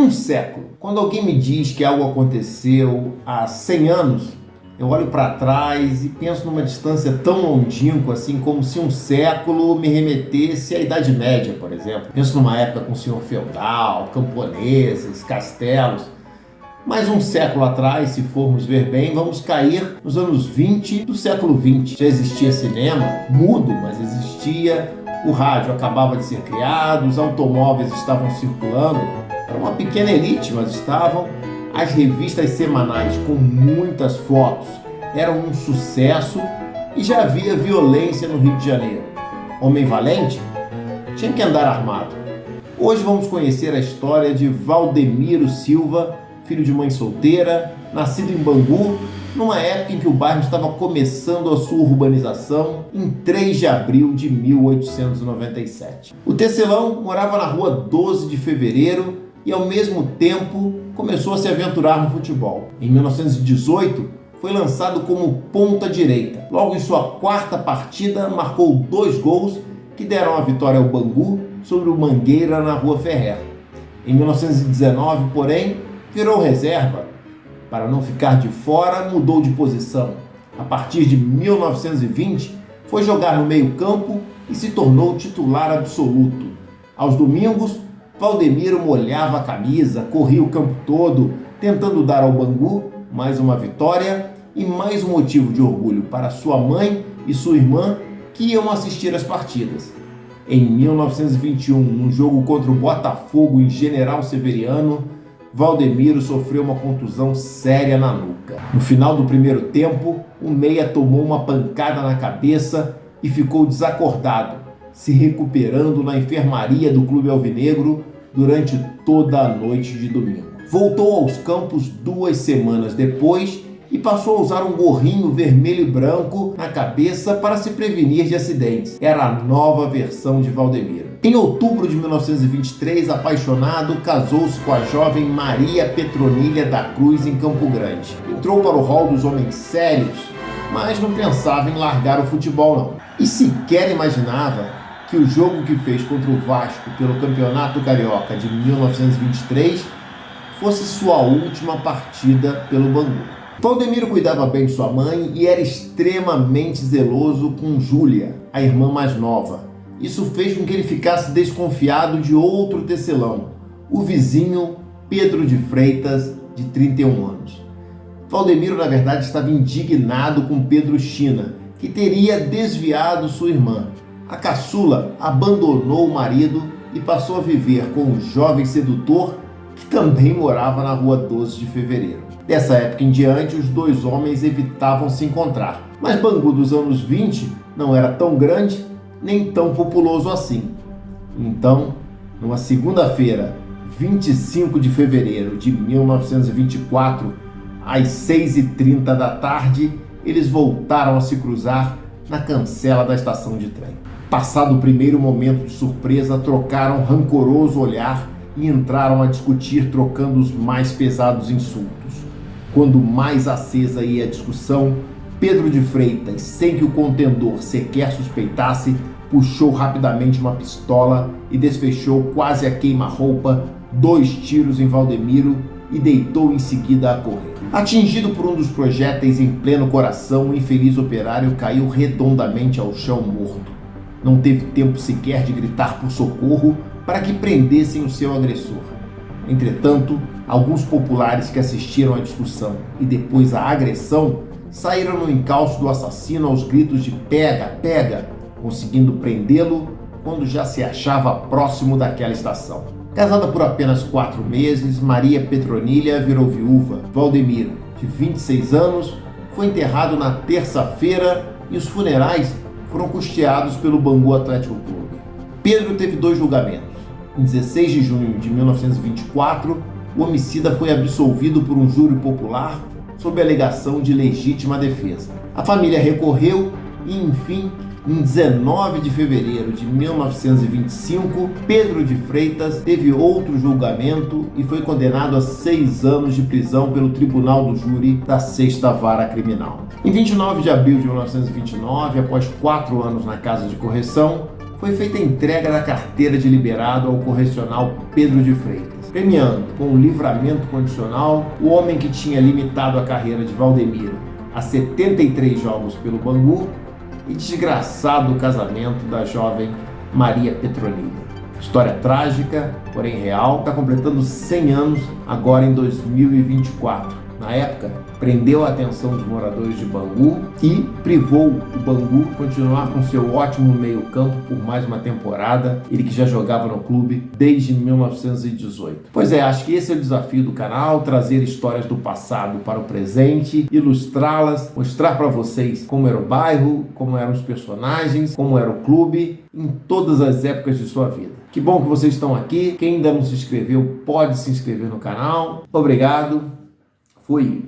Um século. Quando alguém me diz que algo aconteceu há 100 anos, eu olho para trás e penso numa distância tão longínqua, assim como se um século me remetesse à Idade Média, por exemplo. Penso numa época com senhor feudal, camponeses, castelos. Mas um século atrás, se formos ver bem, vamos cair nos anos 20 do século 20. Já existia cinema, mudo, mas existia. O rádio acabava de ser criado, os automóveis estavam circulando. Era uma pequena elite, mas estavam. As revistas semanais com muitas fotos eram um sucesso e já havia violência no Rio de Janeiro. Homem valente tinha que andar armado. Hoje vamos conhecer a história de Valdemiro Silva, filho de mãe solteira, nascido em Bangu, numa época em que o bairro estava começando a sua urbanização, em 3 de abril de 1897. O tecelão morava na rua 12 de Fevereiro e, ao mesmo tempo, começou a se aventurar no futebol. Em 1918, foi lançado como ponta direita. Logo em sua 4ª partida, marcou 2 gols que deram a vitória ao Bangu sobre o Mangueira na Rua Ferrer. Em 1919, porém, virou reserva. Para não ficar de fora, mudou de posição. A partir de 1920, foi jogar no meio-campo e se tornou titular absoluto. Aos domingos, Valdemiro molhava a camisa, corria o campo todo, tentando dar ao Bangu mais uma vitória e mais um motivo de orgulho para sua mãe e sua irmã, que iam assistir às partidas. Em 1921, num jogo contra o Botafogo em General Severiano, Valdemiro sofreu uma contusão séria na nuca. No final do primeiro tempo, o meia tomou uma pancada na cabeça e ficou desacordado, se recuperando na enfermaria do Clube Alvinegro durante toda a noite de domingo. Voltou aos campos 2 semanas depois e passou a usar um gorrinho vermelho e branco na cabeça para se prevenir de acidentes. Era a nova versão de Valdemiro. Em outubro de 1923, apaixonado, casou-se com a jovem Maria Petronília da Cruz em Campo Grande. Entrou para o rol dos homens sérios, mas não pensava em largar o futebol não. E sequer imaginava que o jogo que fez contra o Vasco pelo Campeonato Carioca de 1923 fosse sua última partida pelo Bangu. Valdemiro cuidava bem de sua mãe e era extremamente zeloso com Júlia, a irmã mais nova. Isso fez com que ele ficasse desconfiado de outro tecelão, o vizinho Pedro de Freitas, de 31 anos. Valdemiro, na verdade, estava indignado com Pedro China, que teria desviado sua irmã. A caçula abandonou o marido e passou a viver com o jovem sedutor que também morava na rua 12 de Fevereiro. Dessa época em diante, os 2 homens evitavam se encontrar. Mas Bangu dos anos 20 não era tão grande nem tão populoso assim. Então, numa segunda-feira, 25 de fevereiro de 1924, às 6h30 da tarde, eles voltaram a se cruzar na cancela da estação de trem. Passado o primeiro momento de surpresa, trocaram um rancoroso olhar e entraram a discutir, trocando os mais pesados insultos. Quando mais acesa ia a discussão, Pedro de Freitas, sem que o contendor sequer suspeitasse, puxou rapidamente uma pistola e desfechou quase a queima-roupa 2 tiros em Valdemiro e deitou em seguida a correr. Atingido por um dos projéteis em pleno coração, o infeliz operário caiu redondamente ao chão morto. Não teve tempo sequer de gritar por socorro para que prendessem o seu agressor. Entretanto, alguns populares que assistiram à discussão e depois à agressão saíram no encalço do assassino aos gritos de "pega, pega", conseguindo prendê-lo quando já se achava próximo daquela estação. Casada por apenas 4 meses, Maria Petronília virou viúva. Valdemiro, de 26 anos, foi enterrado na terça-feira e os funerais foram custeados pelo Bangu Atlético Clube. Pedro teve 2 julgamentos. Em 16 de junho de 1924, o homicida foi absolvido por um júri popular sob a alegação de legítima defesa. A família recorreu e, enfim, em 19 de fevereiro de 1925, Pedro de Freitas teve outro julgamento e foi condenado a 6 anos de prisão pelo Tribunal do Júri da 6ª Vara Criminal. Em 29 de abril de 1929, após 4 anos na Casa de Correção, foi feita a entrega da carteira de liberado ao correcional Pedro de Freitas. premiando com o livramento condicional o homem que tinha limitado a carreira de Valdemiro a 73 jogos pelo Bangu e desgraçado o casamento da jovem Maria Petronila. História trágica, porém real, está completando 100 anos agora em 2024. Na época, prendeu a atenção dos moradores de Bangu e privou o Bangu de continuar com seu ótimo meio-campo por mais uma temporada, ele que já jogava no clube desde 1918. Pois é, acho que esse é o desafio do canal, trazer histórias do passado para o presente, ilustrá-las, mostrar para vocês como era o bairro, como eram os personagens, como era o clube em todas as épocas de sua vida. Que bom que vocês estão aqui. Quem ainda não se inscreveu, pode se inscrever no canal. Obrigado. Fui.